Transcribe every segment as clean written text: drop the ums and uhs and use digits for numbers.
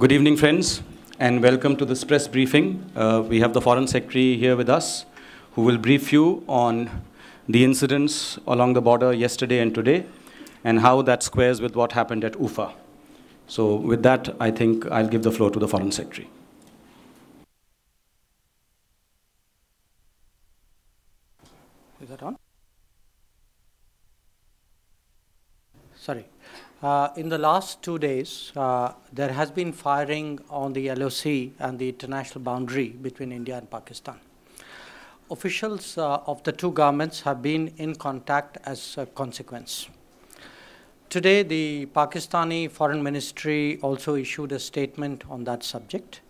Good evening, friends, and welcome to this press briefing. We have the Foreign Secretary here with us, who will brief you on the incidents along the border yesterday and today, and how that squares with what happened at Ufa. So with that, I think I'll give the floor to the Foreign Secretary. Is that on? Sorry. In the last 2 days, there has been firing on the LOC and the international boundary between India and Pakistan. Officials of the two governments have been in contact as a consequence. Today, the Pakistani Foreign Ministry also issued a statement on that subject.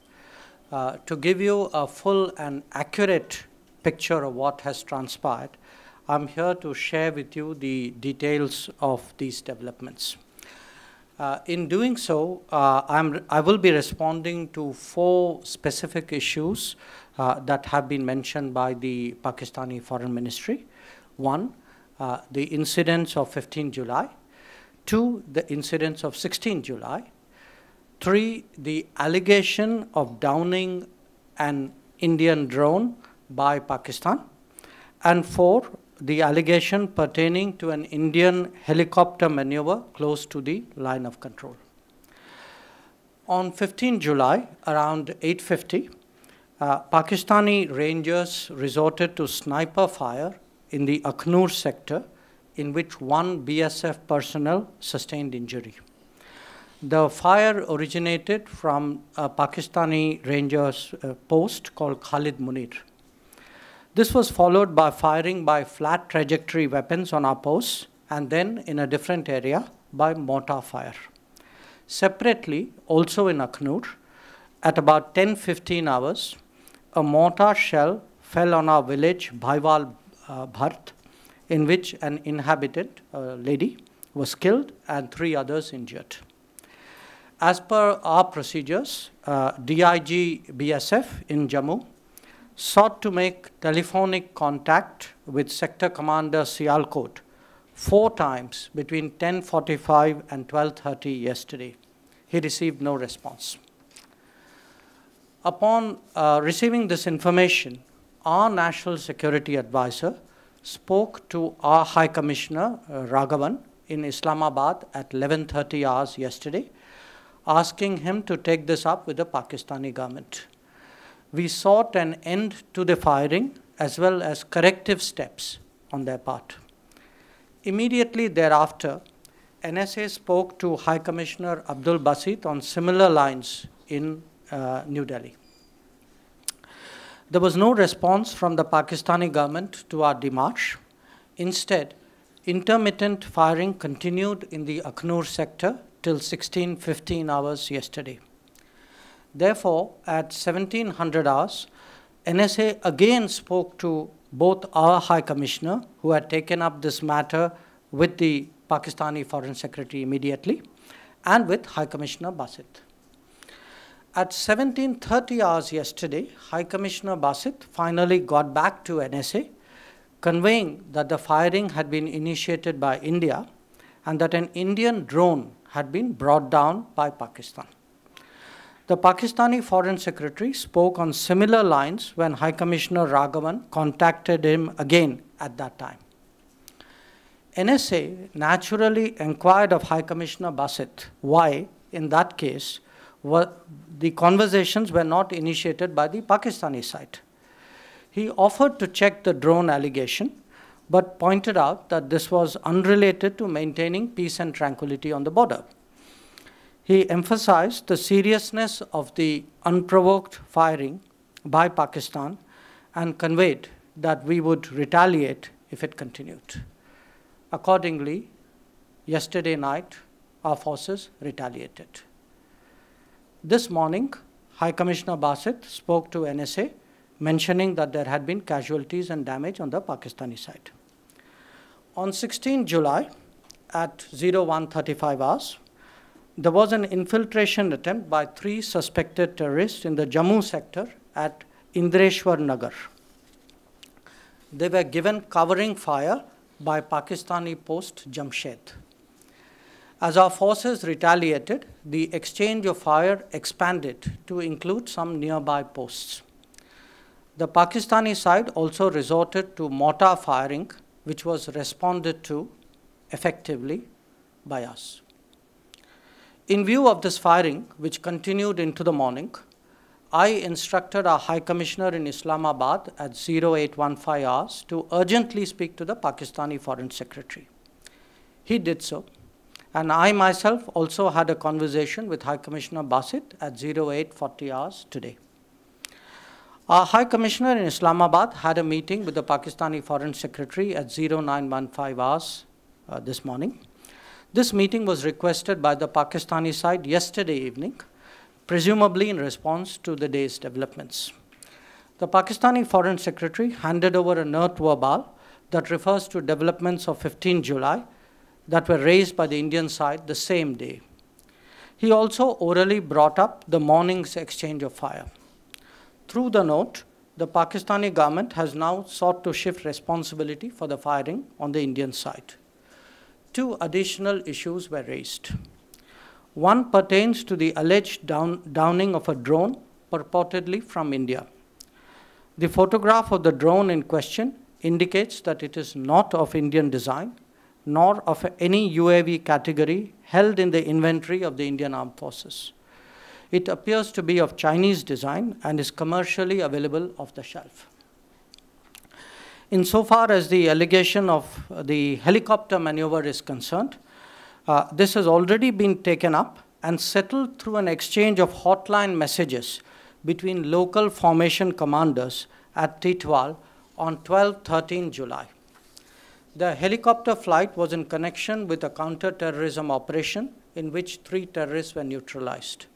To give you a full and accurate picture of what has transpired, I'm here to share with you the details of these developments. In doing so, I will be responding to 4 specific issues that have been mentioned by the Pakistani Foreign Ministry. 1, the incidents of 15 July. 2, the incidents of 16 July. 3, the allegation of downing an Indian drone by Pakistan. And 4, the allegation pertaining to an Indian helicopter maneuver close to the line of control. On 15 July, around 8:50, Pakistani Rangers resorted to sniper fire in the Akhnur sector, in which 1 BSF personnel sustained injury. The fire originated from a Pakistani Rangers post called Khalid Munir. This was followed by firing by flat trajectory weapons on our posts, and then in a different area by mortar fire. Separately, also in Akhnur, at about 10:15 hours, a mortar shell fell on our village Bhaiwal Bhart, in which an inhabitant, a lady, was killed and 3 others injured. As per our procedures, DIG BSF in Jammu sought to make telephonic contact with Sector Commander Sialkot 4 times between 10:45 and 12:30 yesterday. He received no response. Upon receiving this information, our National Security Advisor spoke to our High Commissioner Raghavan in Islamabad at 11:30 hours yesterday, asking him to take this up with the Pakistani government. We sought an end to the firing as well as corrective steps on their part. Immediately thereafter, NSA spoke to High Commissioner Abdul Basit on similar lines in New Delhi. There was no response from the Pakistani government to our démarche. Instead, intermittent firing continued in the Akhnur sector till 16:15 hours yesterday. Therefore, at 1700 hours, NSA again spoke to both our High Commissioner, who had taken up this matter with the Pakistani Foreign Secretary immediately, and with High Commissioner Basit. At 17:30 hours yesterday, High Commissioner Basit finally got back to NSA, conveying that the firing had been initiated by India and that an Indian drone had been brought down by Pakistan. The Pakistani Foreign Secretary spoke on similar lines when High Commissioner Raghavan contacted him again at that time. NSA naturally inquired of High Commissioner Basit why, in that case, the conversations were not initiated by the Pakistani side. He offered to check the drone allegation, but pointed out that this was unrelated to maintaining peace and tranquility on the border. He emphasized the seriousness of the unprovoked firing by Pakistan and conveyed that we would retaliate if it continued. Accordingly, yesterday night, our forces retaliated. This morning, High Commissioner Basit spoke to NSA, mentioning that there had been casualties and damage on the Pakistani side. On 16 July, at 01:35 hours, there was an infiltration attempt by 3 suspected terrorists in the Jammu sector at Indreshwar Nagar. They were given covering fire by Pakistani post Jamshed. As our forces retaliated, the exchange of fire expanded to include some nearby posts. The Pakistani side also resorted to mortar firing, which was responded to effectively by us. In view of this firing, which continued into the morning, I instructed our High Commissioner in Islamabad at 0815 hours to urgently speak to the Pakistani Foreign Secretary. He did so, and I myself also had a conversation with High Commissioner Basit at 0840 hours today. Our High Commissioner in Islamabad had a meeting with the Pakistani Foreign Secretary at 0915 hours this morning. This meeting was requested by the Pakistani side yesterday evening, presumably in response to the day's developments. The Pakistani Foreign Secretary handed over a note verbal that refers to developments of 15 July that were raised by the Indian side the same day. He also orally brought up the morning's exchange of fire. Through the note, the Pakistani government has now sought to shift responsibility for the firing on the Indian side. Two additional issues were raised. One pertains to the alleged downing of a drone purportedly from India. The photograph of the drone in question indicates that it is not of Indian design, nor of any UAV category held in the inventory of the Indian Armed Forces. It appears to be of Chinese design and is commercially available off the shelf. Insofar as the allegation of the helicopter maneuver is concerned, this has already been taken up and settled through an exchange of hotline messages between local formation commanders at Titwal on 12-13 July. The helicopter flight was in connection with a counter-terrorism operation in which 3 terrorists were neutralized.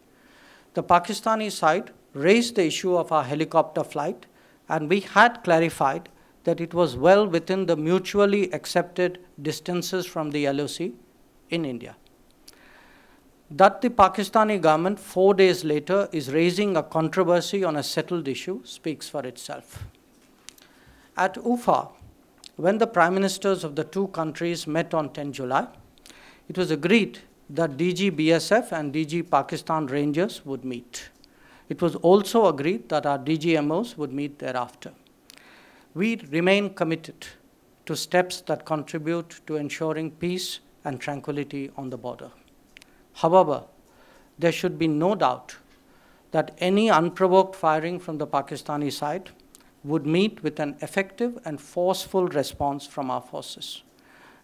The Pakistani side raised the issue of our helicopter flight, and we had clarified that it was well within the mutually accepted distances from the LOC in India. That the Pakistani government 4 days later is raising a controversy on a settled issue speaks for itself. At Ufa, when the prime ministers of the two countries met on 10 July, it was agreed that DG BSF and DG Pakistan Rangers would meet. It was also agreed that our DGMOs would meet thereafter. We remain committed to steps that contribute to ensuring peace and tranquility on the border. However, there should be no doubt that any unprovoked firing from the Pakistani side would meet with an effective and forceful response from our forces,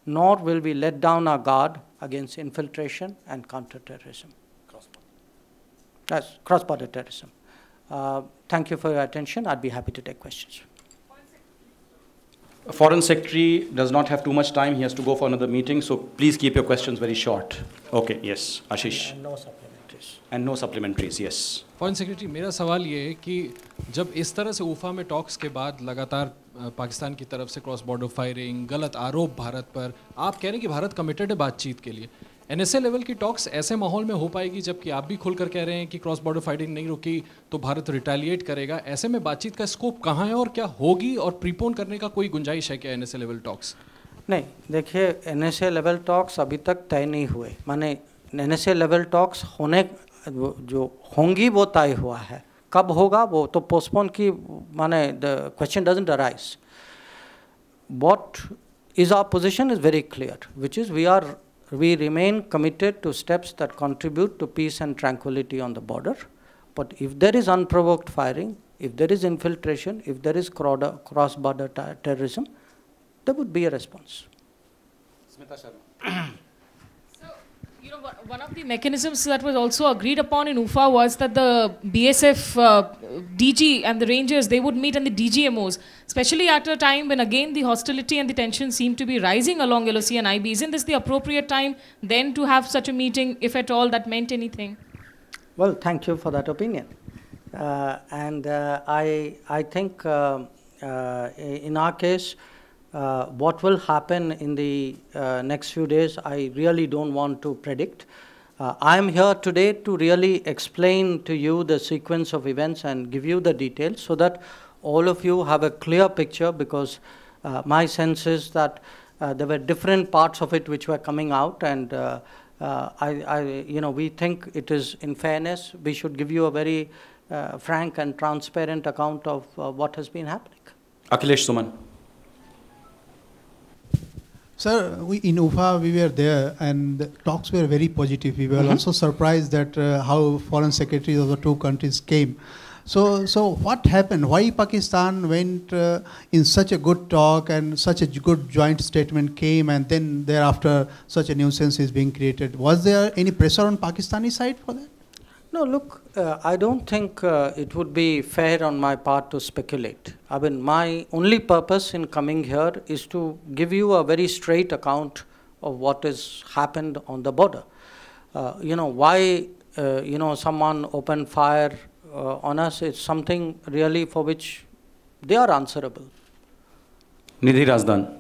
nor will we let down our guard against infiltration and counterterrorism. Cross-border terrorism. Thank you for your attention. I'd be happy to take questions. Foreign Secretary does not have too much time. He has to go for another meeting, so please keep your questions very short. Okay, yes, Ashish. And no supplementaries. And no supplementaries, yes. Foreign secretary, मेरा सवाल ये है कि जब इस तरह से उफा में टॉक्स के बाद लगातार पाकिस्तान की तरफ से क्रॉस बॉर्डर फायरिंग, गलत आरोप भारत पर, आप कह रहे हैं कि भारत कमिटेड है बातचीत के लिए, एनएसए लेवल की टॉक्स ऐसे माहौल में हो पाएगी जबकि आप भी खुलकर कह रहे हैं कि क्रॉस बॉर्डर फाइटिंग नहीं रुकी तो भारत रिटेलिएट करेगा, ऐसे में बातचीत का स्कोप कहाँ है और क्या होगी और प्रीपोन करने का कोई गुंजाइश है क्या एनएसए लेवल टॉक्स? नहीं, देखिए एनएसए लेवल टॉक्स अभी तक तय नहीं हुए, माने एनएसए लेवल टॉक्स होने जो होंगी वो तय हुआ है, कब होगा वो तो पोस्टपोन की, माने the question doesn't arise. What is our position is very clear, which is we remain committed to steps that contribute to peace and tranquility on the border. But if there is unprovoked firing, if there is infiltration, if there is cross-border terrorism, there would be a response. You know, one of the mechanisms that was also agreed upon in UFA was that the BSF DG and the Rangers, they would meet, and the DGMOs, especially at a time when again the hostility and the tension seem to be rising along LOC and IB. Isn't this the appropriate time then to have such a meeting, if at all that meant anything? Well, thank you for that opinion. I think in our case, what will happen in the next few days, I really don't want to predict. I am here today to really explain to you the sequence of events and give you the details so that all of you have a clear picture, because my sense is that there were different parts of it which were coming out, and we think it is in fairness. We should give you a very frank and transparent account of what has been happening. Akhilesh Suman. Sir, in UFA we were there and the talks were very positive. We were also surprised that how foreign secretaries of the two countries came. So what happened? Why Pakistan went in such a good talk and such a good joint statement came, and then thereafter such a nuisance is being created? Was there any pressure on Pakistani side for that? No, look, I don't think it would be fair on my part to speculate. I mean, my only purpose in coming here is to give you a very straight account of what has happened on the border. Why someone opened fire on us, it's something really for which they are answerable. Nidhi Razdan.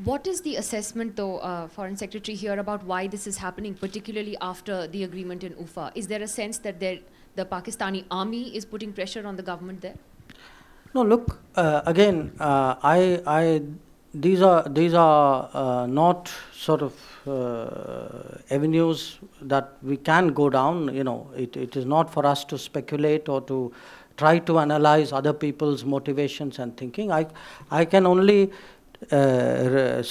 What is the assessment, though, Foreign Secretary, here about why this is happening, particularly after the agreement in UFA? Is there a sense that the Pakistani army is putting pressure on the government there? No, look, again, these are not sort of avenues that we can go down. It is not for us to speculate or to try to analyze other people's motivations and thinking. I can only share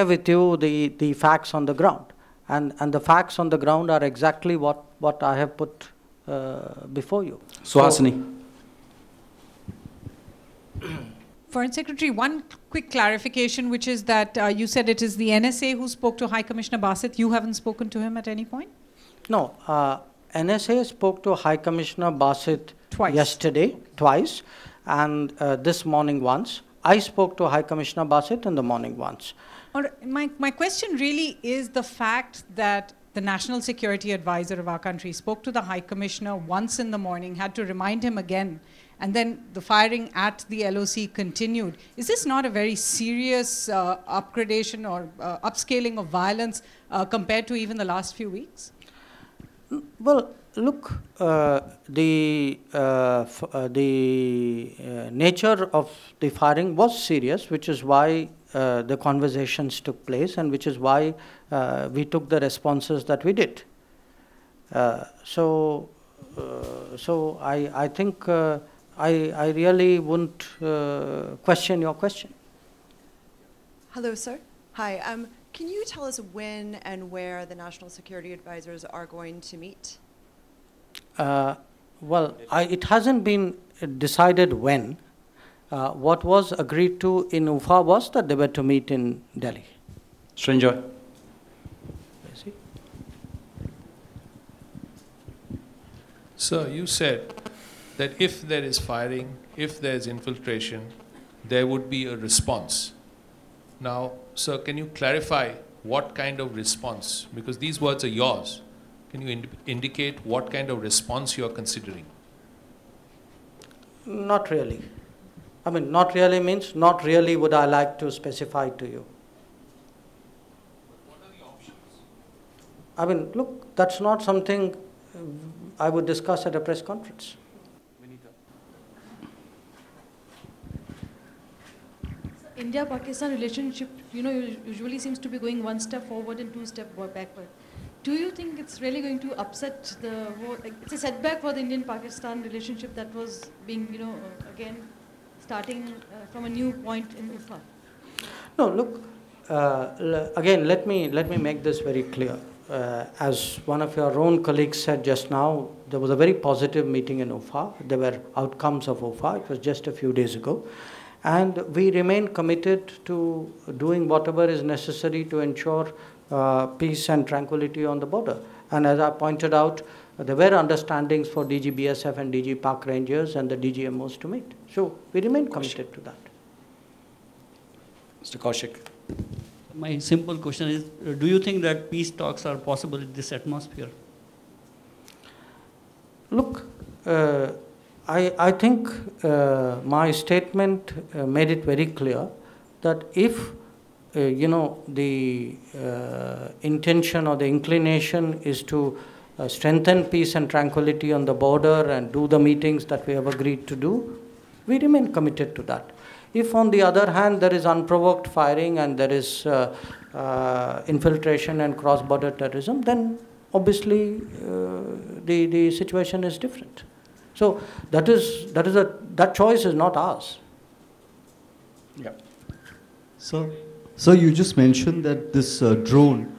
with you the facts on the ground, and the facts on the ground are exactly what I have put before you. Suhasini. Foreign Secretary, one quick clarification, which is that you said it is the NSA who spoke to High Commissioner Basit. You haven't spoken to him at any point? No, NSA spoke to High Commissioner Basit Twice. Yesterday, twice, and this morning once. I spoke to High Commissioner Basit in the morning once. My question really is the fact that the National Security Advisor of our country spoke to the High Commissioner once in the morning, had to remind him again, and then the firing at the LOC continued. Is this not a very serious upgradation or upscaling of violence compared to even the last few weeks? Well, look, the nature of the firing was serious, which is why the conversations took place, and which is why we took the responses that we did. So I think I really wouldn't question your question. Hello, sir. Hi. Can you tell us when and where the National Security Advisors are going to meet? Well, it hasn't been decided when. What was agreed to in UFA was that they were to meet in Delhi. Srinjoy. Sir, you said that if there is firing, if there is infiltration, there would be a response. Now, sir, can you clarify what kind of response? Because these words are yours. Can you indicate what kind of response you are considering? Not really. I mean, not really means not really would I like to specify to you. What are the options? I mean, look, that's not something I would discuss at a press conference. India-Pakistan relationship, usually seems to be going one step forward and two steps backward. Do you think it's really going to upset the whole, it's a setback for the Indian-Pakistan relationship that was being, again, starting from a new point in UFA? No, look, again, let me make this very clear. As one of your own colleagues said just now, there was a very positive meeting in UFA. There were outcomes of UFA. It was just a few days ago. And we remain committed to doing whatever is necessary to ensure peace and tranquility on the border. And as I pointed out, there were understandings for DG BSF and DG Park Rangers and the DGMOs to meet. So we remain committed to that. Mr. Kaushik. My simple question is, do you think that peace talks are possible in this atmosphere? Look, I think my statement made it very clear that if the intention or the inclination is to strengthen peace and tranquility on the border and do the meetings that we have agreed to do, we remain committed to that. If, on the other hand, there is unprovoked firing and there is infiltration and cross-border terrorism, then obviously the situation is different. So that choice is not ours. Yeah. So you just mentioned that this drone,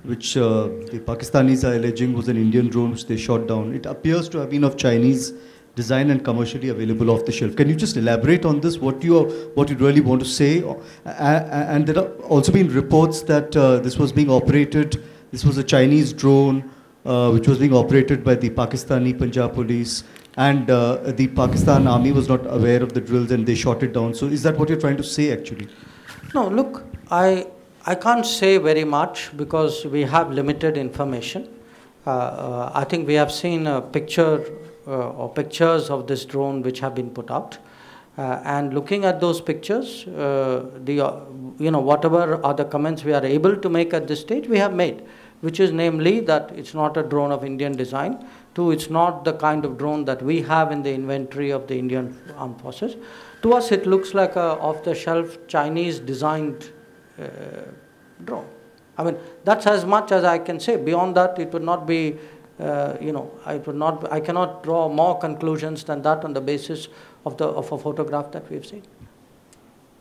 which the Pakistanis are alleging was an Indian drone which they shot down, it appears to have been of Chinese design and commercially available off the shelf. Can you just elaborate on this? What you really want to say? And there have also been reports that this was being operated. This was a Chinese drone which was being operated by the Pakistani Punjab police, and the Pakistan army was not aware of the drills and they shot it down. So is that what you're trying to say actually? No, look, I can't say very much because we have limited information. I think we have seen a picture or pictures of this drone which have been put out. And looking at those pictures, whatever other comments we are able to make at this stage, we have made, which is namely that it's not a drone of Indian design. Two, it's not the kind of drone that we have in the inventory of the Indian Armed Forces. To us, it looks like a off-the-shelf Chinese-designed drone. I mean, that's as much as I can say. Beyond that, it would not be, I cannot draw more conclusions than that on the basis of a photograph that we've seen.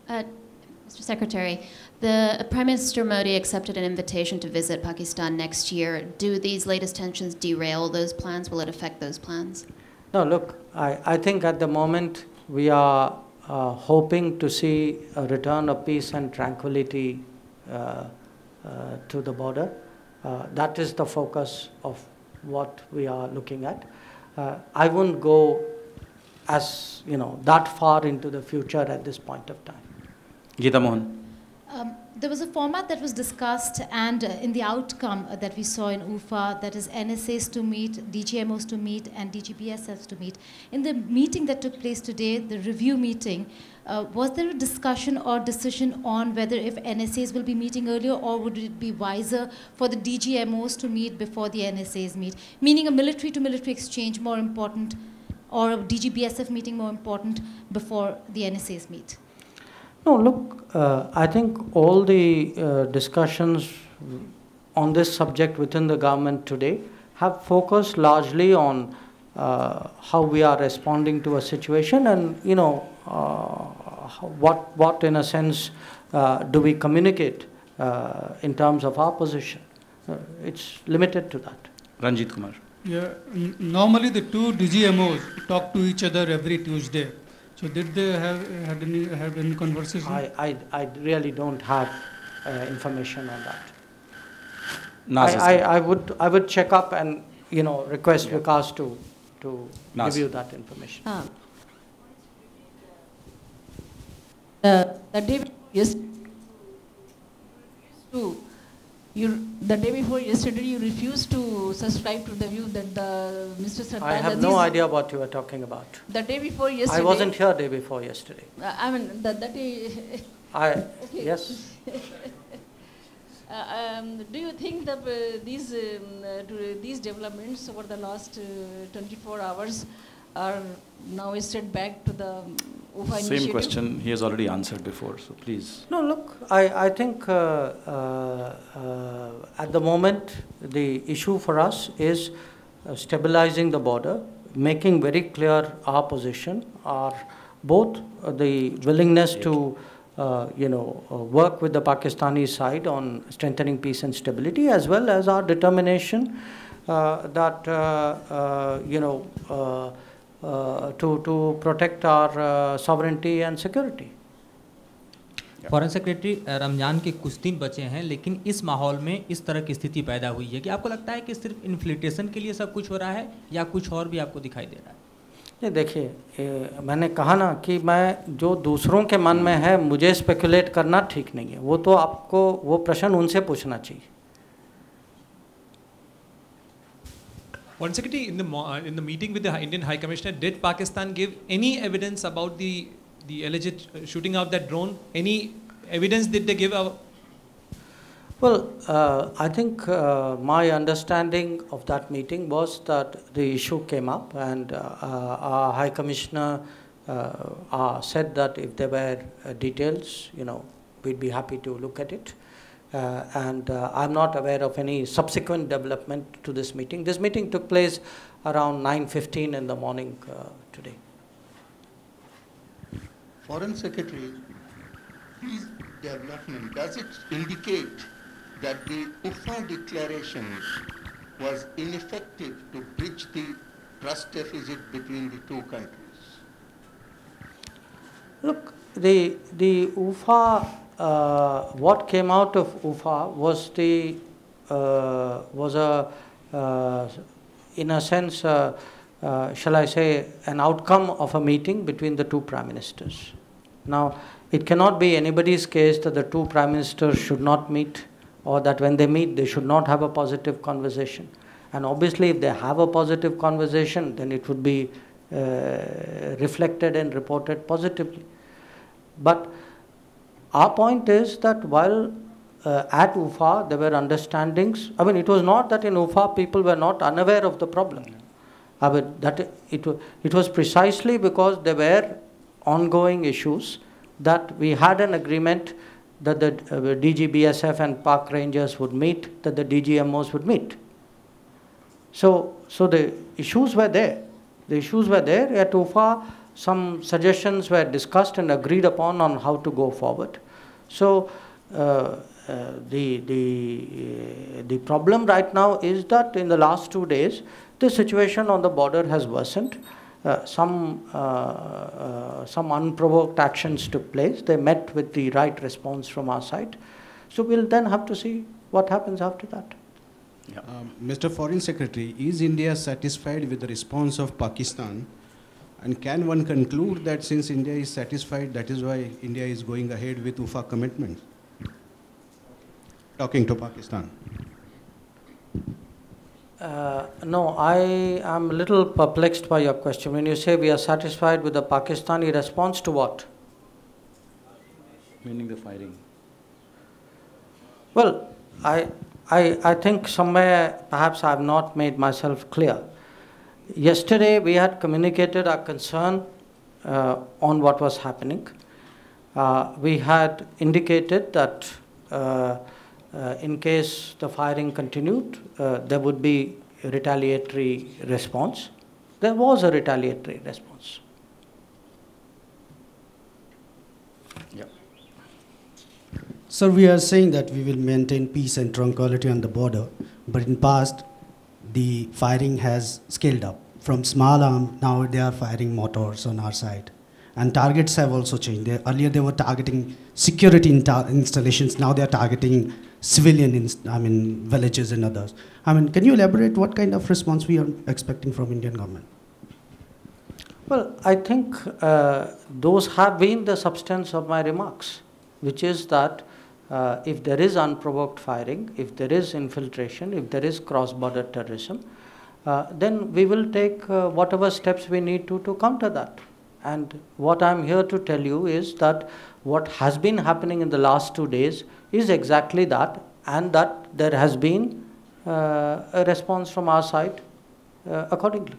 Mr. Secretary, the Prime Minister Modi accepted an invitation to visit Pakistan next year. Do these latest tensions derail those plans? Will it affect those plans? No, look, I think at the moment we are hoping to see a return of peace and tranquility to the border. That is the focus of what we are looking at. I wouldn't go as that far into the future at this point of time. Geeta Mohan. There was a format that was discussed, and in the outcome that we saw in UFA, that is NSAs to meet, DGMOs to meet, and DGBSFs to meet. In the meeting that took place today, the review meeting, was there a discussion or decision on whether if NSAs will be meeting earlier, or would it be wiser for the DGMOs to meet before the NSAs meet? Meaning a military-to-military exchange more important, or a DGBSF meeting more important before the NSAs meet? No, look, I think all the discussions on this subject within the government today have focused largely on how we are responding to a situation and, what in a sense do we communicate in terms of our position. It's limited to that. Ranjit Kumar. Yeah, normally the two DGMOs talk to each other every Tuesday. So did they have any conversation? I really don't have information on that. Nazis. I would check up and request Vikas to give you that information. The day before yesterday, you refused to subscribe to the view that Mr. Sartaj. I have no idea what you are talking about. The day before yesterday. I wasn't here day before yesterday. I mean, that day. Okay. Yes. Do you think that these developments over the last 24 hours are now straight back to the UFA initiative? Same question he has already answered before, so please. No, look, I think at the moment the issue for us is stabilizing the border, making very clear our position, both the willingness to work with the Pakistani side on strengthening peace and stability, as well as our determination that to protect our sovereignty and security. Foreign secretary, Ramzan के कुछ दिन बचे हैं, लेकिन इस माहौल में इस तरह की स्थिति पैदा हुई है कि आपको लगता है कि सिर्फ इन्फ्लेटेशन के लिए सब कुछ हो रहा है या कुछ और भी आपको दिखाई दे रहा है? ये देखिए, मैंने कहा ना कि मैं जो दूसरों के मन में है मुझे स्पेकुलेट करना ठीक नहीं है. वो तो आपको वो प्रश्न उनसे पूछना चाहिए. Foreign Secretary, in the meeting with the Indian High Commissioner, did Pakistan give any evidence about the alleged shooting of that drone? Any evidence did they give? Well, I think my understanding of that meeting was that the issue came up, and our High Commissioner said that if there were details, we'd be happy to look at it. And I'm not aware of any subsequent development to this meeting. This meeting took place around 9:15 in the morning today. Foreign Secretary, this development, does it indicate that the UFA declaration was ineffective to bridge the trust deficit between the two countries? Look, the UFA, what came out of UFA was in a sense, shall I say, an outcome of a meeting between the two prime ministers. Now, it cannot be anybody's case that the two prime ministers should not meet, or that when they meet, they should not have a positive conversation. And obviously, if they have a positive conversation, then it would be reflected and reported positively. But our point is that while at UFA there were understandings, I mean, it was not that in UFA people were not unaware of the problem. I mean, that it was precisely because there were ongoing issues that we had an agreement that the DGBSF and Park Rangers would meet, that the DGMOs would meet. So the issues were there. The issues were there. At UFA, some suggestions were discussed and agreed upon on how to go forward. So the problem right now is that in the last 2 days, the situation on the border has worsened. Some unprovoked actions took place. They met with the right response from our side. So we'll then have to see what happens after that. Yeah. Mr. Foreign Secretary, is India satisfied with the response of Pakistan? And can one conclude that since India is satisfied, that is why India is going ahead with UFA commitment? Talking to Pakistan. No, I am a little perplexed by your question. When you say we are satisfied with the Pakistani response to what? Meaning the firing. Well, I think somewhere perhaps I have not made myself clear. Yesterday we had communicated our concern on what was happening. We had indicated that in case the firing continued, there would be a retaliatory response. There was a retaliatory response. Yeah. Sir, we are saying that we will maintain peace and tranquility on the border, but in past, the firing has scaled up. From small arm, now they are firing mortars on our side. And targets have also changed. Earlier they were targeting security installations, now they are targeting civilian villages and others. Can you elaborate what kind of response we are expecting from Indian government? Well, I think those have been the substance of my remarks, which is that if there is unprovoked firing, if there is infiltration, if there is cross-border terrorism, then we will take whatever steps we need to counter that. And what I'm here to tell you is that what has been happening in the last 2 days is exactly that, and that there has been a response from our side accordingly.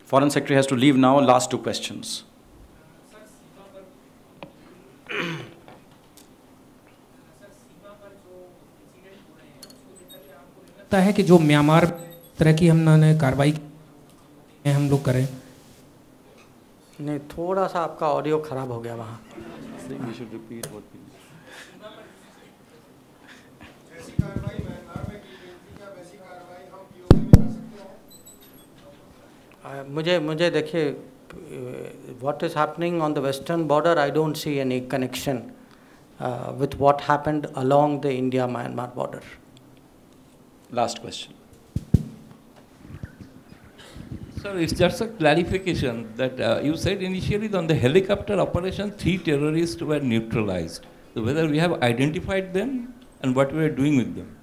Foreign Secretary has to leave now. Last 2 questions. लगता है कि जो Myanmar तरह की हमने कार्रवाई हम लोग करें. नहीं, थोड़ा सा आपका ऑडियो खराब हो गया वहाँ. मुझे देखिए, what is happening on the western border, I don't see any connection with what happened along the India-Myanmar border. Last question. Sir, it's just a clarification that you said initially on the helicopter operation, 3 terrorists were neutralized. So whether we have identified them and what we are doing with them?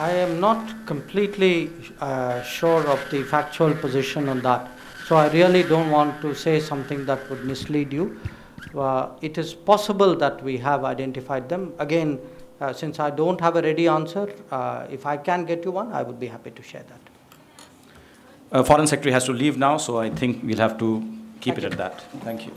I am not completely sure of the factual position on that. So I really don't want to say something that would mislead you. It is possible that we have identified them. Again, since I don't have a ready answer, if I can get you one, I would be happy to share that. Foreign Secretary has to leave now, so I think we'll have to keep it at that. Thank you.